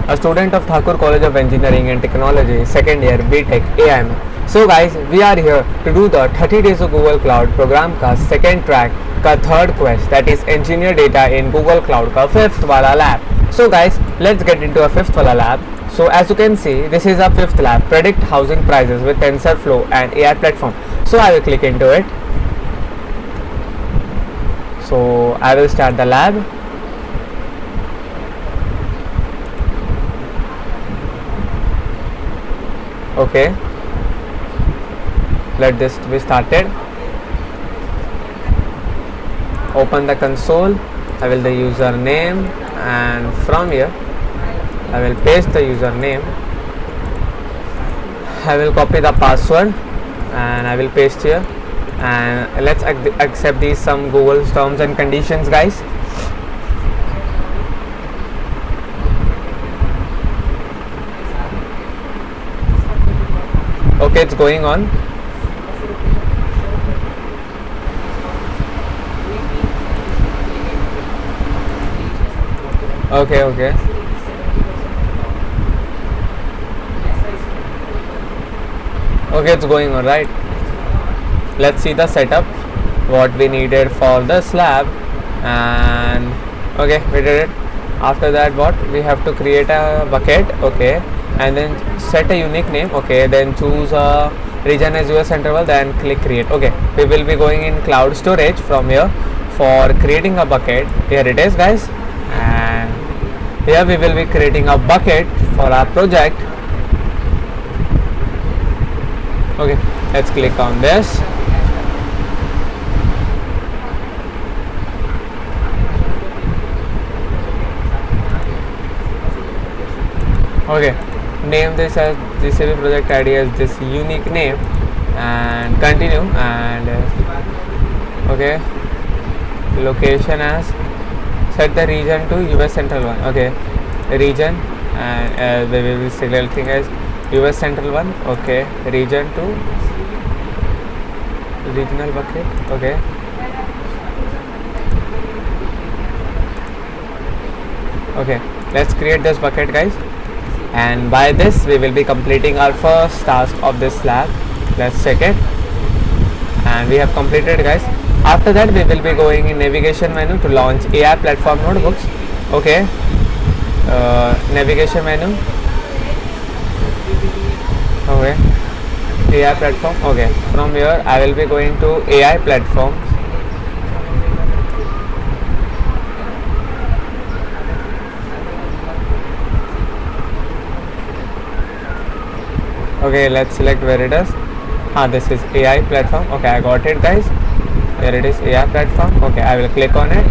a student of Thakur College of Engineering and Technology, second year BTech AIML. So guys, we are here to do the 30 days of Google Cloud program का second track का third quest, that is engineer data in Google Cloud का fifth वाला lab. So guys, let's get into a fifth वाला lab. So as you can see, this is a fifth lab, predict housing prices with TensorFlow and AI platform. So I will click into it. So I will start the lab. Okay, let this be started. Open the console. I will the username, and from here I will paste the username. I will copy the password and I will paste here, and let's accept these some Google's terms and conditions, guys. Okay, it's going on. Okay, okay. Okay, it's going on, right? Let's see the setup, what we needed for the slab, and okay, we did it. After that, what we have to create a bucket, okay, and then set a unique name, okay, then choose a region as US interval, then click create. Okay, we will be going in cloud storage from here for creating a bucket. Here it is, guys, and here we will be creating a bucket for our project. Okay, let's click on this. Okay, name this as GCP project ID as this unique name, and continue, and okay, location as set the region to US Central 1. Okay, region, and we will be selecting as US Central 1. Okay, region to regional bucket. Okay, okay, let's create this bucket, guys, and by this we will be completing our first task of this lab. Let's check it, and we have completed, guys. After that, we will be going in navigation menu to launch AI platform notebooks. Okay, navigation menu. Okay, AI platform. Okay, from here I will be going to AI platform. Okay, let's select where it is. This is AI platform. Okay, I got it, guys. Here it is, AI platform. Okay, I will click on it.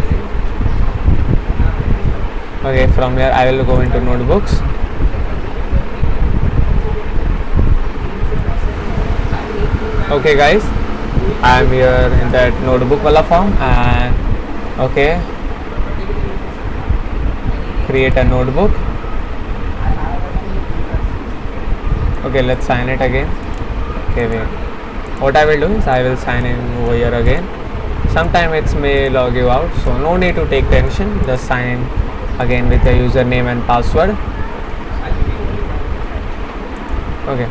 Okay, from here I will go into notebooks. Okay, guys, I am here in that notebook wala form, and okay, create a notebook. Okay, let's sign it again. Okay, wait, what I will do is I will sign in over here again. Sometime it may log you out, so no need to take tension. Just sign in again with your username and password. Okay,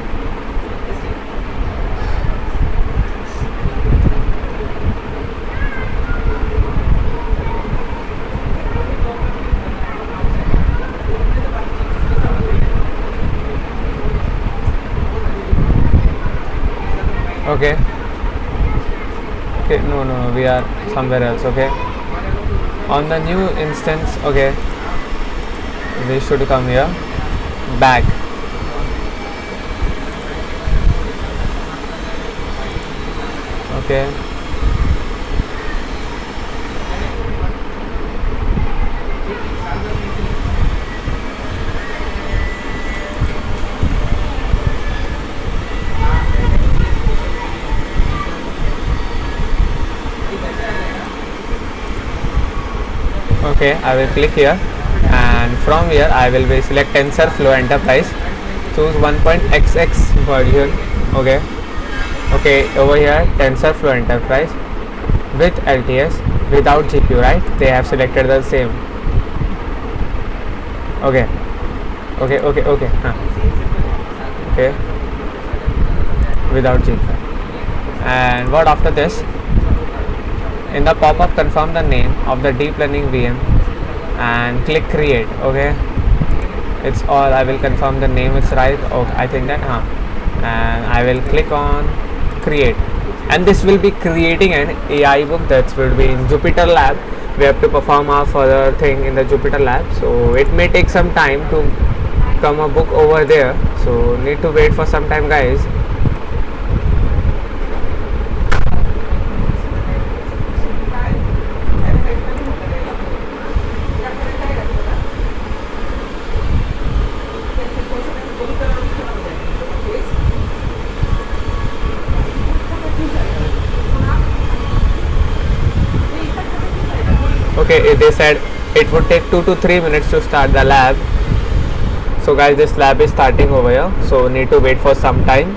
okay, okay, no, we are somewhere else. Okay, on the new instance. Okay, we should come here, back. Okay, okay, I will click here, and from here I will be select TensorFlow Enterprise, choose 1.xx version. Okay, okay, over here TensorFlow Enterprise with LTS without GPU, right? They have selected the same. Okay, Okay, okay, okay. Okay, without G. And what after this? In the pop-up, confirm the name of the deep learning VM and click create. Okay, it's all. I will confirm the name is right. Okay, I think that. And I will click on create, and this will be creating an AI book that will be in Jupyter Lab. We have to perform our further thing in the Jupyter Lab, so it may take some time to come a book over there. So need to wait for some time, guys. Okay, they said it would take 2 to 3 minutes to start the lab. So guys, this lab is starting over here, so need to wait for some time.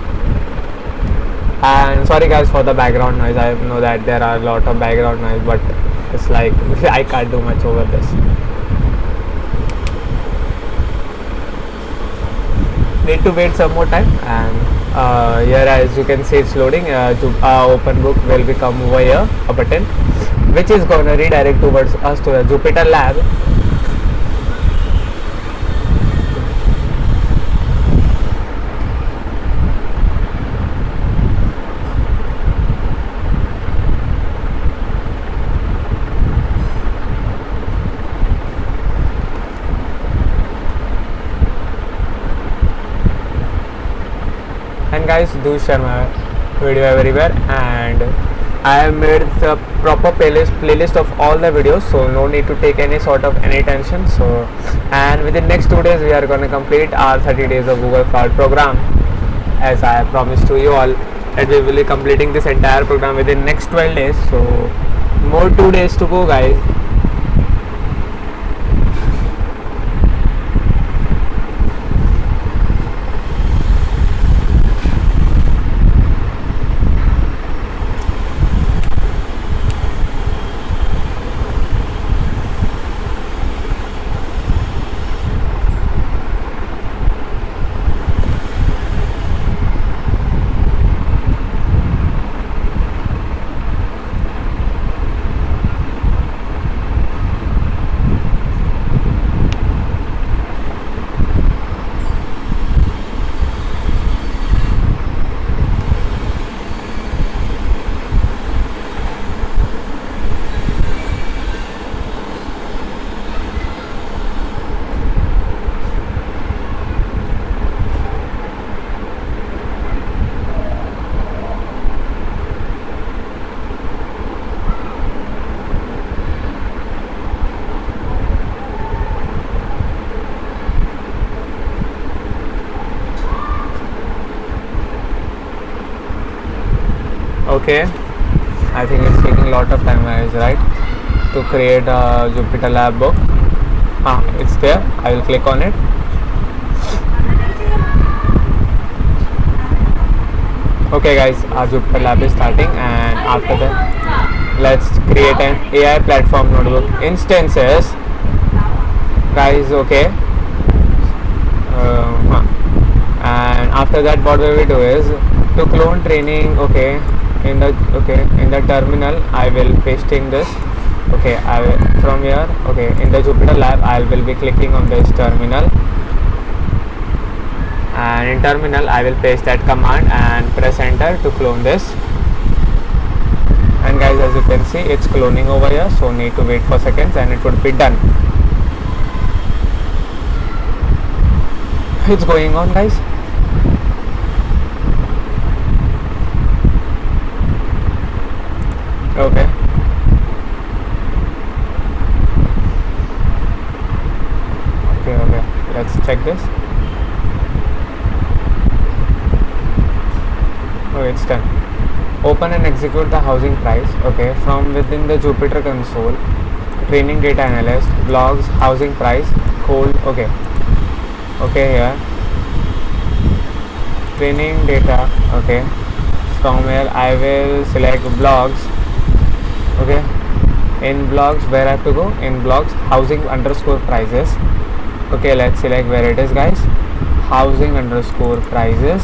And sorry guys for the background noise. I know that there are a lot of background noise, but it's like I can't do much over this. Need to wait some more time. And here, as you can see, it's loading. Open book will become over here, a button which is going to redirect towards us to the Jupyter Lab. And guys, do share my video everywhere, and I have made the proper playlist of all the videos, so no need to take any sort of any tension. So, and within next 2 days we are going to complete our 30 days of Google Cloud program, as I have promised to you all that we will be completing this entire program within next 12 days. So more 2 days to go, guys. Okay, I think it's taking a lot of time, guys, right, to create a Jupyter Lab book. It's there. I will click on it. Okay guys, our Jupyter Lab is starting, and after that let's create an AI platform notebook instances, guys. Okay, and after that what we will do is to clone training. Okay, in the terminal I will pasting this. Okay, I will from here. Okay, in the Jupyter Lab I will be clicking on this terminal, and in terminal I will paste that command and press enter to clone this. And guys, as you can see, it's cloning over here, so need to wait for seconds and it would be done. It's going on, guys. Okay, let's check this. Oh, it's done. Open and execute the housing price. Okay, from within the Jupyter console, training data analyst, blogs, housing price, cold. Okay, here training data. Okay, from here I will select blogs. Okay, in blogs, where I have to go? In blogs, housing underscore prices. Okay, let's select where it is, guys. Housing underscore prices.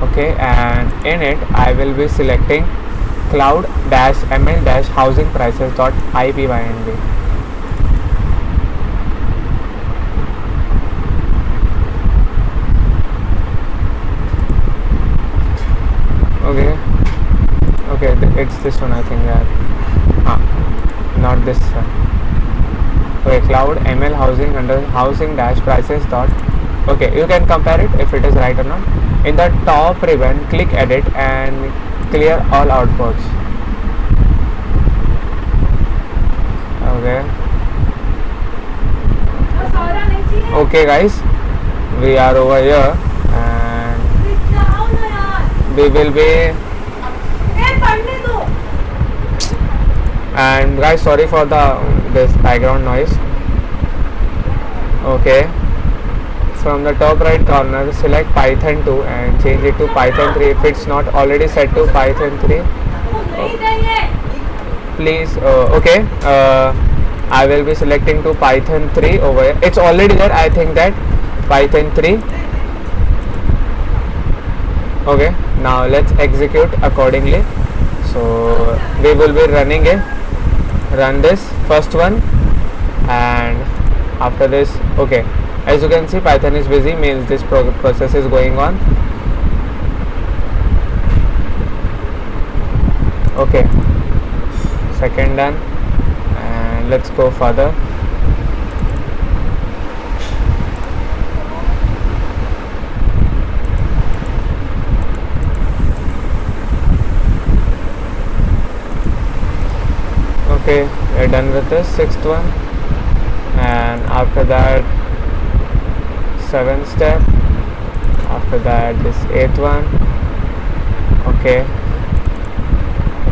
Okay, and in it I will be selecting cloud dash ml dash housing prices dot ipynb. Okay, okay, it's this one, I think. Not this one. Okay, cloud ml housing under housing dash prices dot. Okay, you can compare it if it is right or not. In the top ribbon, click edit and clear all outputs. Okay. Okay, guys, we are over here and we will be. And guys, sorry for this background noise. Okay, from the top right corner select Python 2 and change it to Python 3 if it's not already set to Python 3. Please, okay, I will be selecting to Python 3 over here. It's already there, I think, that Python 3. Okay, now let's execute accordingly. So we will be run this first one, and after this, okay, as you can see Python is busy, means this process is going on. Okay, second done, and let's go further. Okay, we're done with this sixth one, and after that seventh step, after that this eighth one. Okay,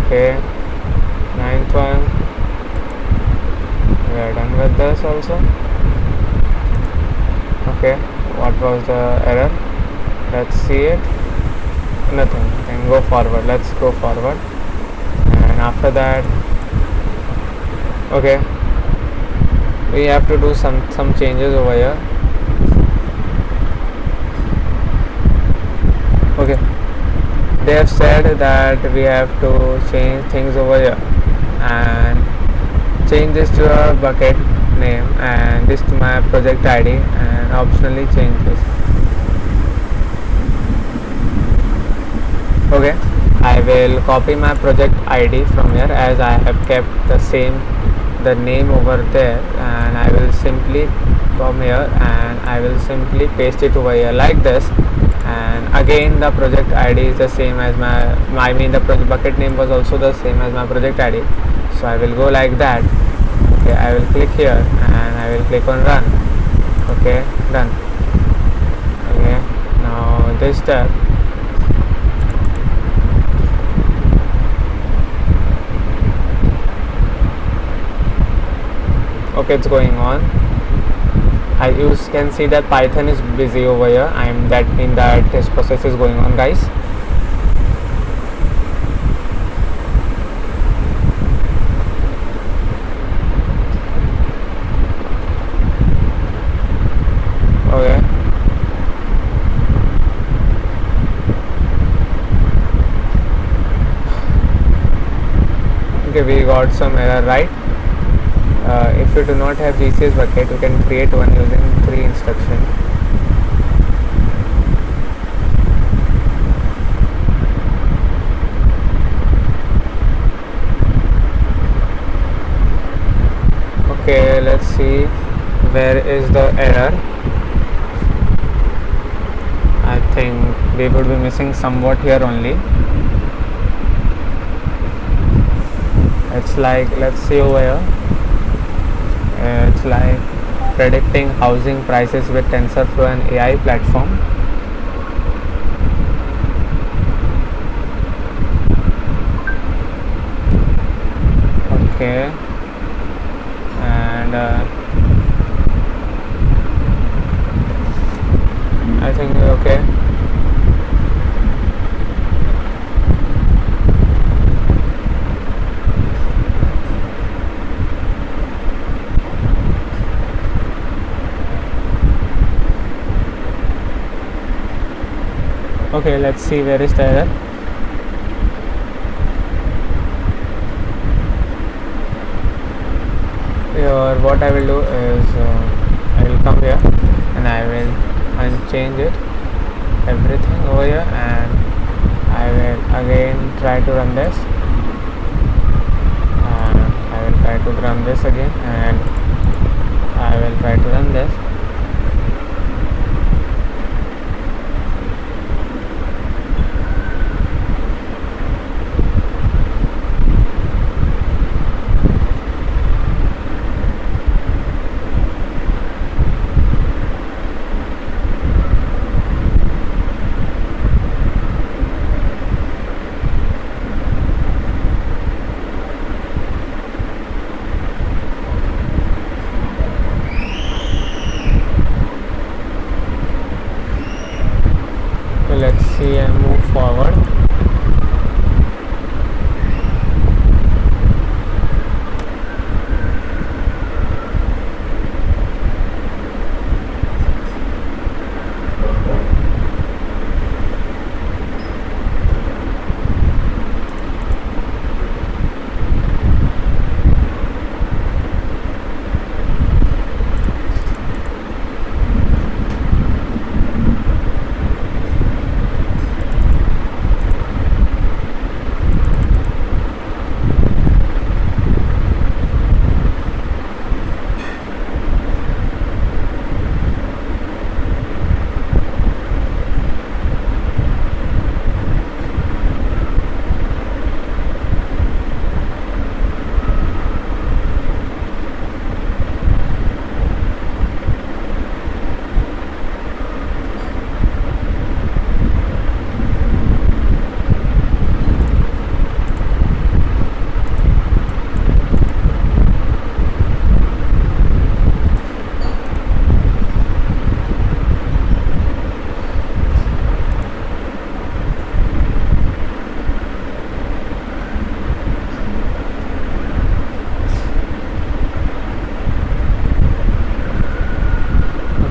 okay, ninth one, we are done with this also. Okay, what was the error? Let's see it. Nothing. Then go forward. Let's go forward, and after that, okay, we have to do some changes over here. Okay, they have said that we have to change things over here and change this to a bucket name and this to my project ID and optionally change this. Okay, I will copy my project ID from here as I have kept the name over there, and I will simply come here and I will simply paste it over here like this. And again the project ID is the same as the project bucket name was also the same as my project ID, so I will go like that. Okay, I will click here and I will click on run. Okay, done. Okay, now this step. Okay, it's going on. You can see that Python is busy over here. That test process is going on, guys. Okay. Okay, we got some error, right? If you do not have GCS bucket, you can create one using 3 instructions. Okay, let's see where is the error. I think we would be missing somewhat here only. It's like, let's see over here. It's like predicting housing prices with TensorFlow and AI platform. Okay, and I think okay. Okay, let's see where is the error. Here what I will do is I will come here and I will unchange it everything over here, and I will again try to run this, and I will try to run this again, and I will try to run this. So let's see and move forward.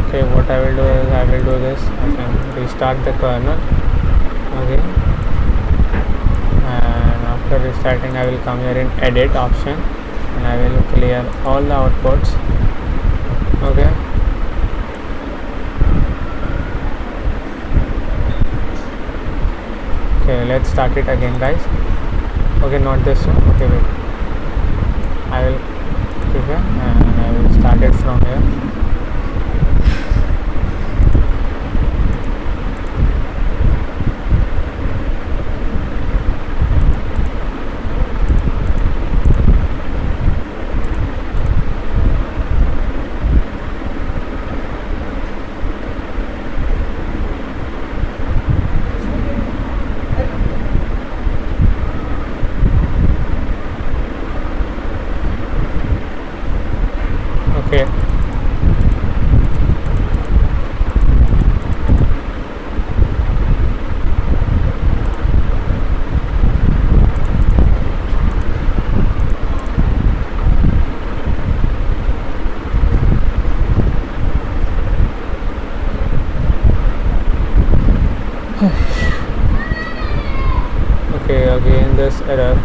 Okay, what I will do is I will do this. I can restart the kernel again, and after restarting I will come here in edit option and I will clear all the outputs. Okay, okay, let's start it again, guys. Okay, not this one. Okay, wait, I will click here and I will start it from here. Okay, okay, again this error.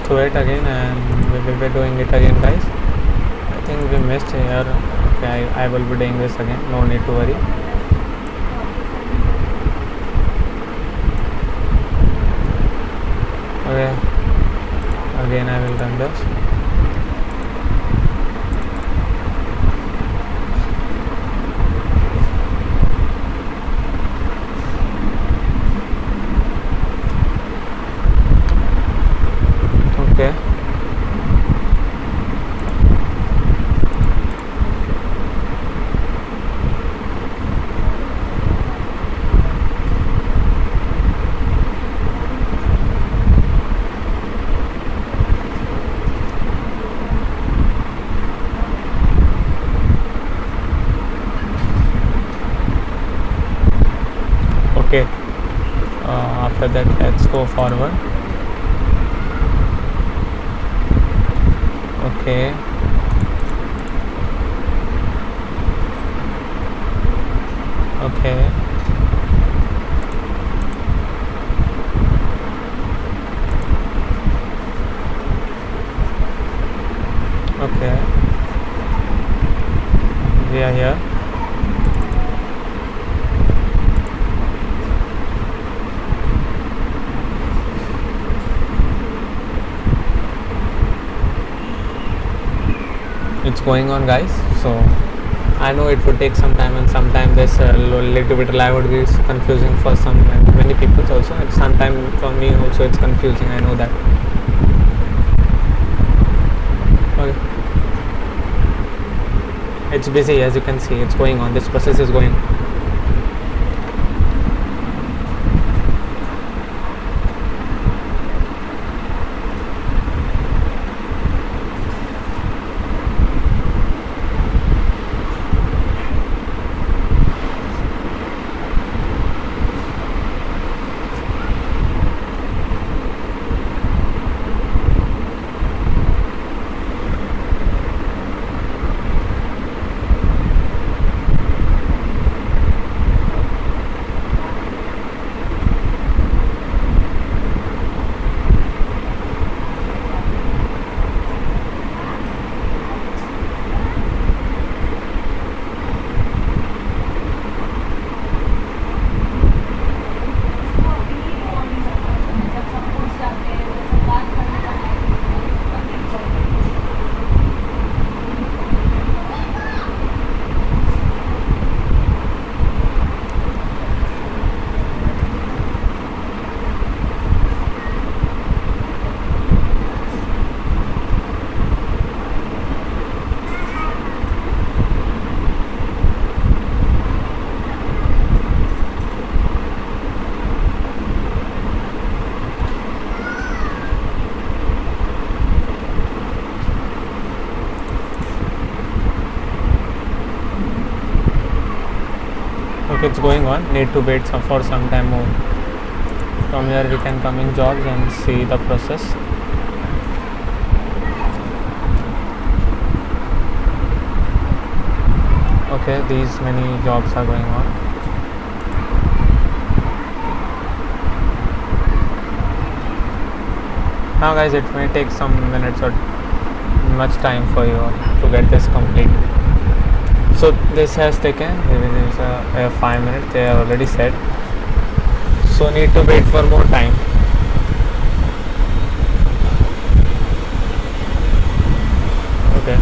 to it again and we will be doing it again, guys. I think we missed here. Okay, I will be doing this again, no need to worry. Okay, again I will run this. Okay. Okay, after that let's go forward. Okay, okay, okay, we are here. It's going on, guys. So I know it would take some time, and sometimes this little bit live would be confusing for some many people also, and sometimes for me also it's confusing. I know that. Okay. It's busy, as you can see. It's going on. This process is going. Okay, it's going on. Need to wait for some time more. From here we can come in jobs and see the process. Okay, these many jobs are going on. Now guys, it may take some minutes or much time for you to get this complete. So this has taken 5 minutes, they are already said. So need to wait for more time. Okay.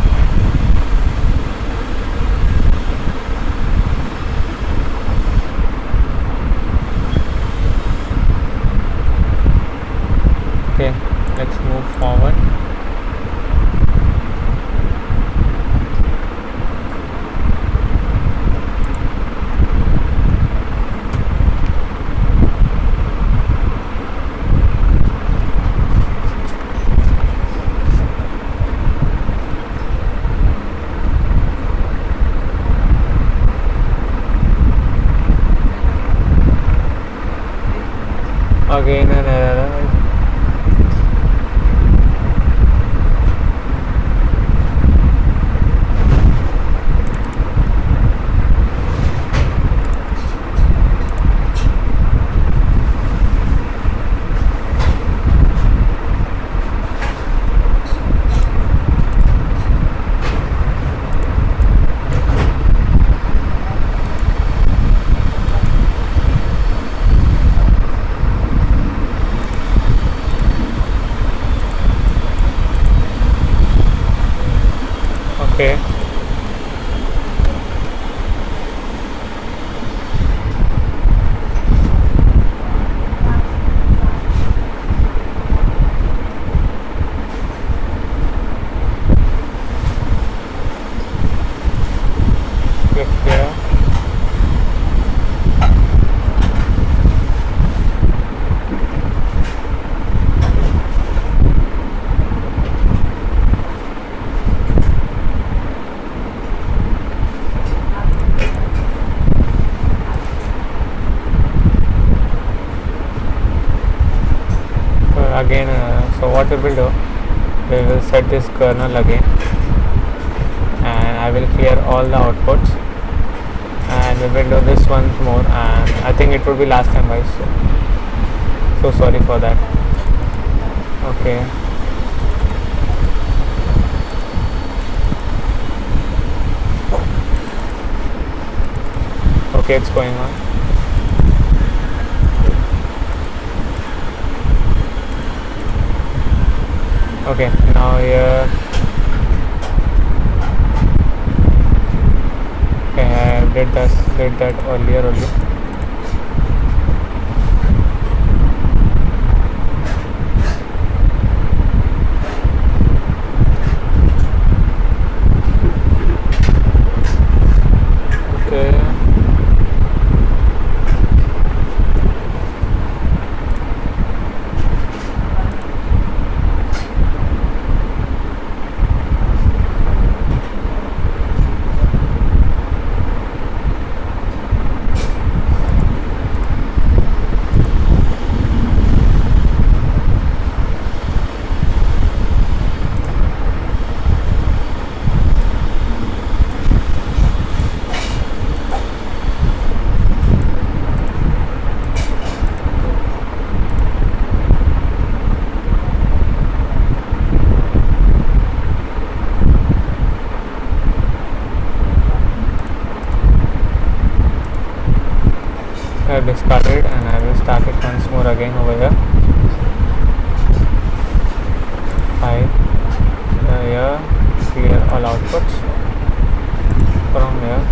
Okay, let's move forward. Again and Okay. Click here. Again, so what we will do, we will set this kernel again, and I will clear all the outputs, and we will do this once more, and I think it would be last time guys, so sorry for that. Okay. Okay, it's going on. Okay, now here, okay, I did that earlier only. Okay. I have discarded, and I will start it once more again over here. 5 here, clear all outputs from here.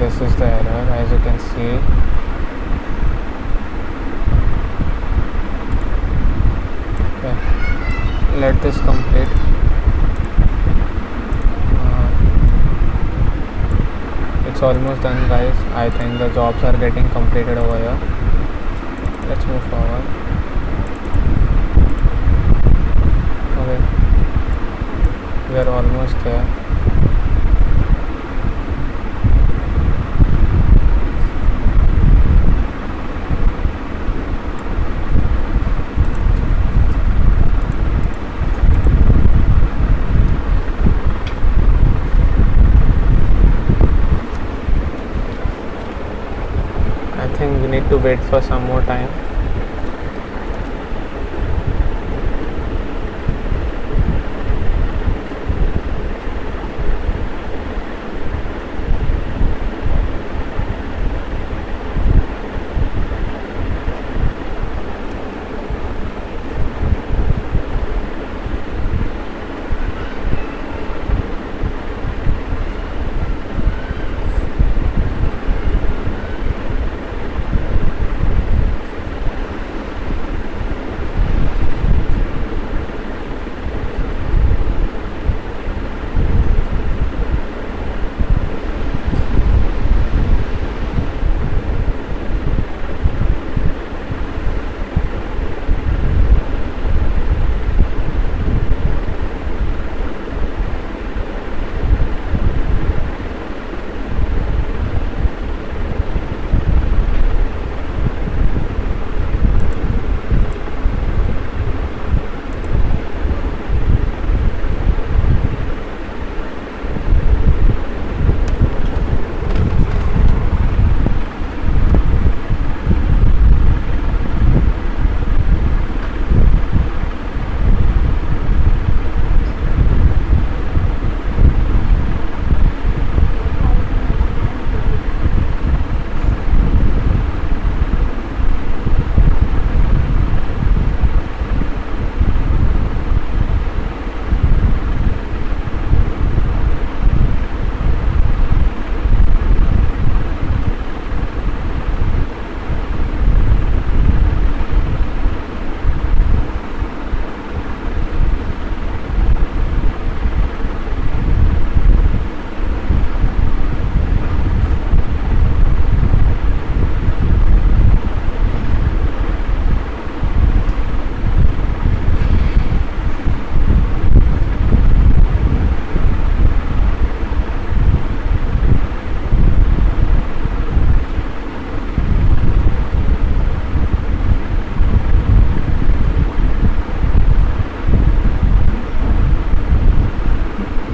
This is the error, as you can see. Okay. Let this complete. It's almost done guys. I think the jobs are getting completed over here. Let's move forward. Okay, we are almost there. need to wait for some more time.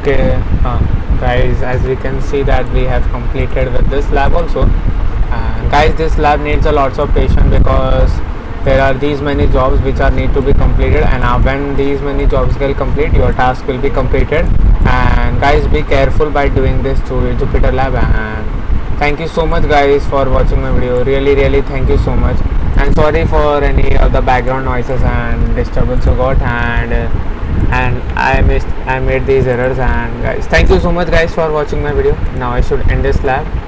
Okay, guys, as we can see that we have completed with this lab also. Guys, this lab needs a lots of patience because there are these many jobs which are need to be completed, and when these many jobs will complete, your task will be completed. And guys, be careful by doing this to Jupyter Lab. And thank you so much guys for watching my video. Really thank you so much, and sorry for any of the background noises and disturbance you got, and I made these errors. And guys, thank you so much guys for watching my video. Now I should end this lab.